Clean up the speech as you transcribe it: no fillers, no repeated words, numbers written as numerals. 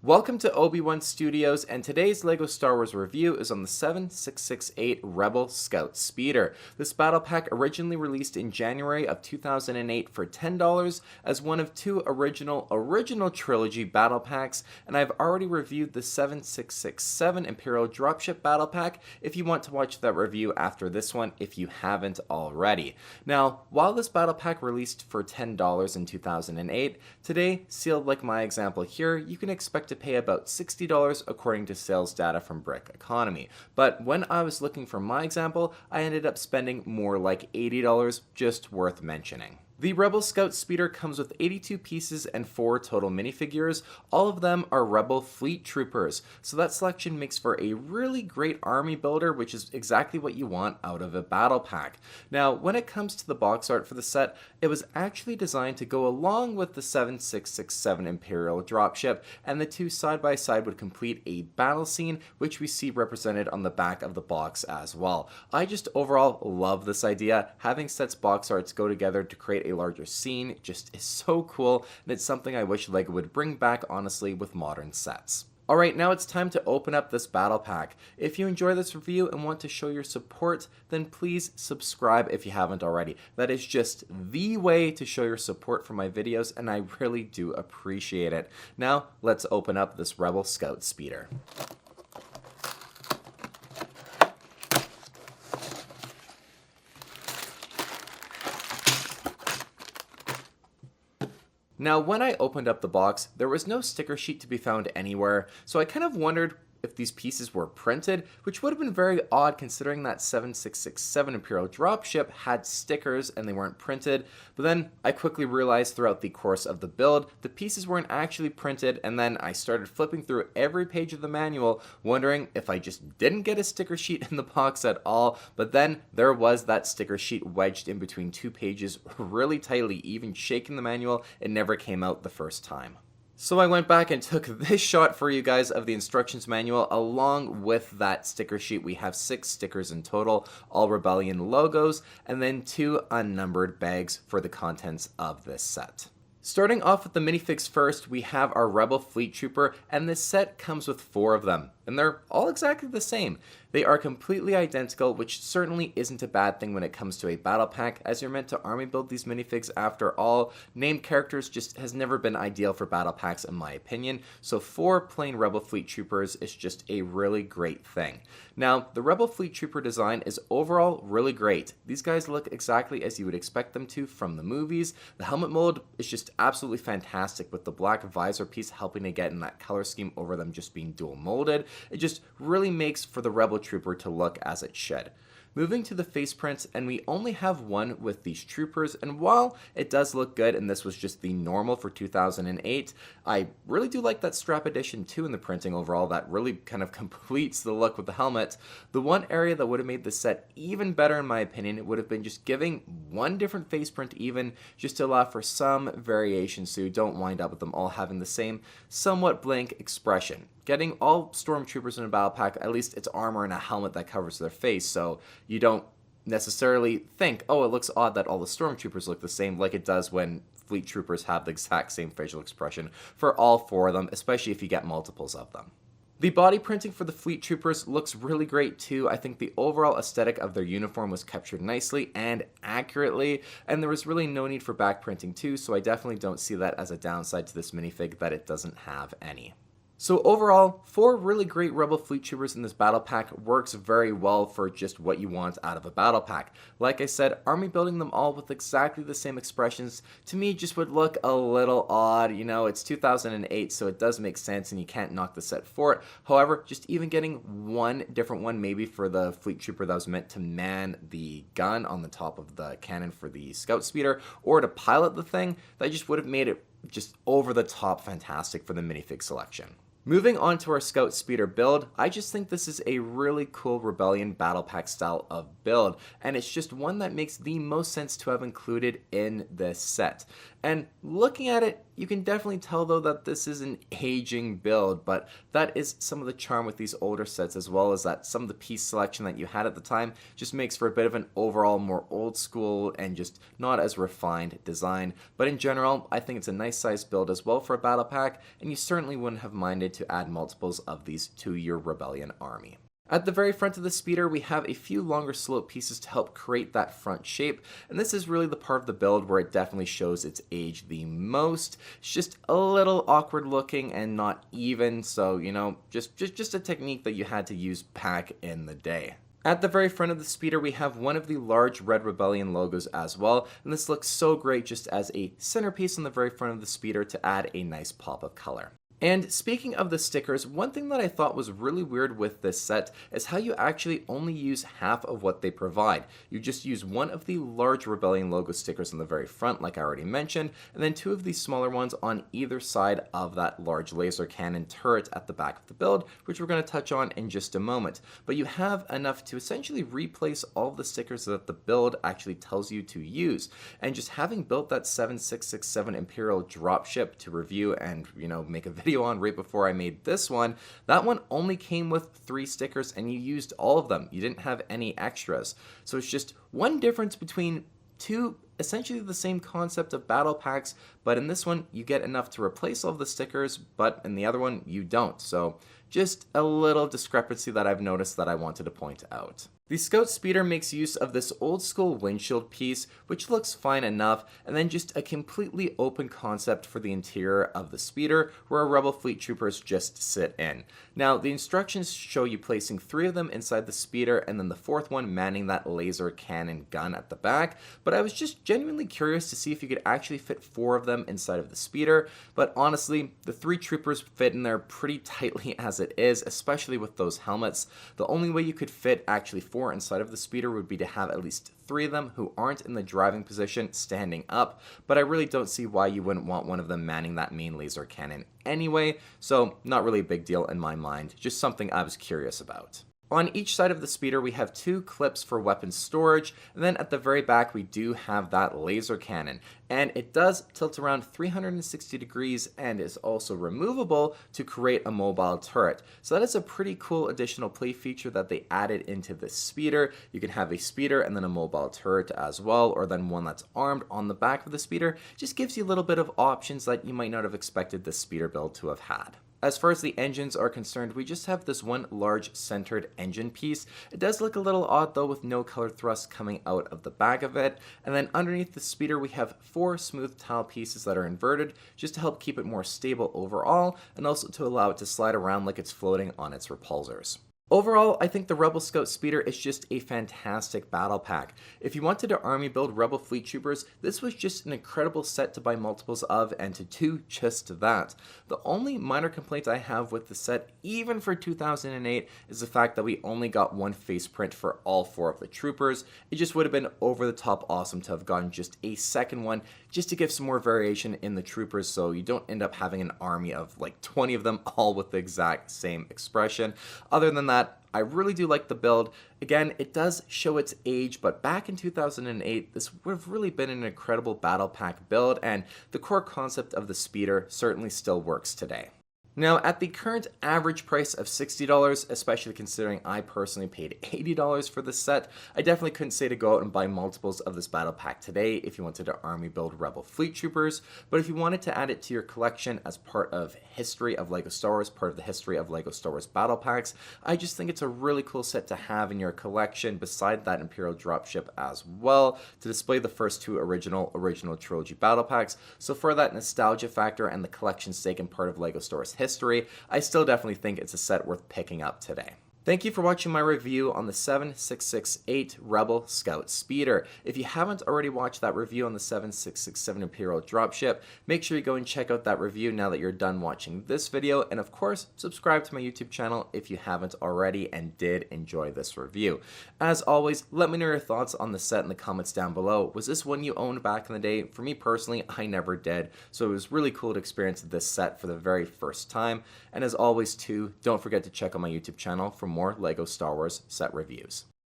Welcome to Obi-Wan Studios, and today's LEGO Star Wars review is on the 7668 Rebel Scout Speeder. This battle pack originally released in January of 2008 for $10 as one of two original Trilogy battle packs, and I've already reviewed the 7667 Imperial Dropship battle pack if you want to watch that review after this one if you haven't already. Now, while this battle pack released for $10 in 2008, today, sealed like my example here, you can expect to pay about $60 according to sales data from Brick Economy. But when I was looking for my example, I ended up spending more like $80, just worth mentioning. The Rebel Scout Speeder comes with 82 pieces and 4 total minifigures. All of them are Rebel Fleet Troopers, so that selection makes for a really great army builder, which is exactly what you want out of a battle pack. Now, when it comes to the box art for the set, it was actually designed to go along with the 7667 Imperial Dropship, and the two side by side would complete a battle scene, which we see represented on the back of the box as well. I just overall love this idea. Having sets box arts go together to create a larger scene just is so cool, and it's something I wish LEGO would bring back honestly with modern sets. Alright, now it's time to open up this battle pack. If you enjoy this review and want to show your support, then please subscribe if you haven't already. That is just the way to show your support for my videos, and I really do appreciate it. Now, let's open up this Rebel Scout Speeder. Now, when I opened up the box, there was no sticker sheet to be found anywhere, so I kind of wondered if these pieces were printed, which would have been very odd considering that 7667 Imperial Dropship had stickers and they weren't printed. But then I quickly realized throughout the course of the build, the pieces weren't actually printed, and then I started flipping through every page of the manual, wondering if I just didn't get a sticker sheet in the box at all. But then there was that sticker sheet wedged in between two pages really tightly, even shaking the manual, it never came out the first time. So I went back and took this shot for you guys of the instructions manual along with that sticker sheet. We have 6 stickers in total, all Rebellion logos, and then 2 unnumbered bags for the contents of this set. Starting off with the minifigs first, we have our Rebel Fleet Trooper, and this set comes with 4 of them, and they're all exactly the same. They are completely identical, which certainly isn't a bad thing when it comes to a battle pack, as you're meant to army build these minifigs after all. Named characters just has never been ideal for battle packs in my opinion, so 4 plain Rebel Fleet Troopers is just a really great thing. Now, the Rebel Fleet Trooper design is overall really great. These guys look exactly as you would expect them to from the movies. The helmet mold is just absolutely fantastic, with the black visor piece helping to get in that color scheme over them just being dual molded. It just really makes for the Rebel Trooper to look as it should. Moving to the face prints, and we only have one with these troopers, and while it does look good and this was just the normal for 2008, I really do like that strap addition too in the printing overall. That really kind of completes the look with the helmet. The one area that would have made the set even better in my opinion, it would have been just giving one different face print even, just to allow for some variation so you don't wind up with them all having the same somewhat blank expression. Getting all stormtroopers in a battle pack, at least it's armor and a helmet that covers their face, so you don't necessarily think, oh, it looks odd that all the stormtroopers look the same, like it does when fleet troopers have the exact same facial expression for all 4 of them, especially if you get multiples of them. The body printing for the fleet troopers looks really great too. I think the overall aesthetic of their uniform was captured nicely and accurately, and there was really no need for back printing too, so I definitely don't see that as a downside to this minifig that it doesn't have any. So overall, 4 really great Rebel Fleet Troopers in this battle pack works very well for just what you want out of a battle pack. Like I said, army building them all with exactly the same expressions to me just would look a little odd. You know, it's 2008, so it does make sense and you can't knock the set for it. However, just even getting one different one maybe for the Fleet Trooper that was meant to man the gun on the top of the cannon for the Scout Speeder or to pilot the thing, that just would have made it just over the top fantastic for the minifig selection. Moving on to our Scout Speeder build, I just think this is a really cool Rebellion battle pack style of build, and it's just one that makes the most sense to have included in this set. And looking at it, you can definitely tell though that this is an aging build, but that is some of the charm with these older sets, as well as that some of the piece selection that you had at the time just makes for a bit of an overall more old school and just not as refined design. But in general, I think it's a nice size build as well for a battle pack, and you certainly wouldn't have minded to add multiples of these to your Rebellion army. At the very front of the speeder, we have a few longer slope pieces to help create that front shape, and this is really the part of the build where it definitely shows its age the most. It's just a little awkward looking and not even, so just a technique that you had to use back in the day. At the very front of the speeder, we have one of the large Red Rebellion logos as well, and this looks so great just as a centerpiece on the very front of the speeder to add a nice pop of color. And speaking of the stickers, one thing that I thought was really weird with this set is how you actually only use half of what they provide. You just use one of the large Rebellion logo stickers on the very front, like I already mentioned, and then two of these smaller ones on either side of that large laser cannon turret at the back of the build, which we're going to touch on in just a moment. But you have enough to essentially replace all of the stickers that the build actually tells you to use. And just having built that 7667 Imperial dropship to review and, make a video on right before I made this one, that one only came with 3 stickers and you used all of them. You didn't have any extras. So it's just one difference between two essentially the same concept of battle packs, but in this one you get enough to replace all of the stickers, but in the other one you don't. So just a little discrepancy that I've noticed that I wanted to point out. The Scout Speeder makes use of this old school windshield piece, which looks fine enough, and then just a completely open concept for the interior of the speeder, where our Rebel Fleet Troopers just sit in. Now, the instructions show you placing 3 of them inside the speeder, and then the 4th one manning that laser cannon gun at the back, but I was just genuinely curious to see if you could actually fit 4 of them inside of the speeder, but honestly, the 3 troopers fit in there pretty tightly as it is, especially with those helmets. The only way you could fit actually 4 inside of the speeder would be to have at least 3 of them who aren't in the driving position standing up, but I really don't see why you wouldn't want one of them manning that main laser cannon anyway, so not really a big deal in my mind, just something I was curious about. On each side of the speeder, we have 2 clips for weapon storage, and then at the very back we do have that laser cannon, and it does tilt around 360 degrees and is also removable to create a mobile turret. So that is a pretty cool additional play feature that they added into the speeder. You can have a speeder and then a mobile turret as well, or then one that's armed on the back of the speeder. Just gives you a little bit of options that you might not have expected the speeder build to have had. As far as the engines are concerned, we just have this one large centered engine piece. It does look a little odd though, with no color thrust coming out of the back of it. And then underneath the speeder we have 4 smooth tile pieces that are inverted, just to help keep it more stable overall, and also to allow it to slide around like it's floating on its repulsors. Overall, I think the Rebel Scout Speeder is just a fantastic battle pack. If you wanted to army build Rebel Fleet Troopers, this was just an incredible set to buy multiples of and to do just that. The only minor complaint I have with the set, even for 2008, is the fact that we only got 1 face print for all 4 of the troopers. It just would have been over the top awesome to have gotten just a second one, just to give some more variation in the troopers so you don't end up having an army of like 20 of them all with the exact same expression. Other than that, I really do like the build. Again, it does show its age, but back in 2008, this would have really been an incredible battle pack build, and the core concept of the speeder certainly still works today. Now, at the current average price of $60, especially considering I personally paid $80 for this set, I definitely couldn't say to go out and buy multiples of this battle pack today if you wanted to army build Rebel Fleet Troopers, but if you wanted to add it to your collection as part of history of LEGO Star Wars, part of the history of LEGO Star Wars battle packs, I just think it's a really cool set to have in your collection beside that Imperial dropship as well, to display the first 2 original Trilogy battle packs. So for that nostalgia factor and the collection sake and part of LEGO Star Wars history, I still definitely think it's a set worth picking up today. Thank you for watching my review on the 7668 Rebel Scout Speeder. If you haven't already watched that review on the 7667 Imperial dropship, make sure you go and check out that review now that you're done watching this video, and of course, subscribe to my YouTube channel if you haven't already and did enjoy this review. As always, let me know your thoughts on the set in the comments down below. Was this one you owned back in the day? For me personally, I never did, so it was really cool to experience this set for the very first time. And as always too, don't forget to check out my YouTube channel for more LEGO Star Wars set reviews.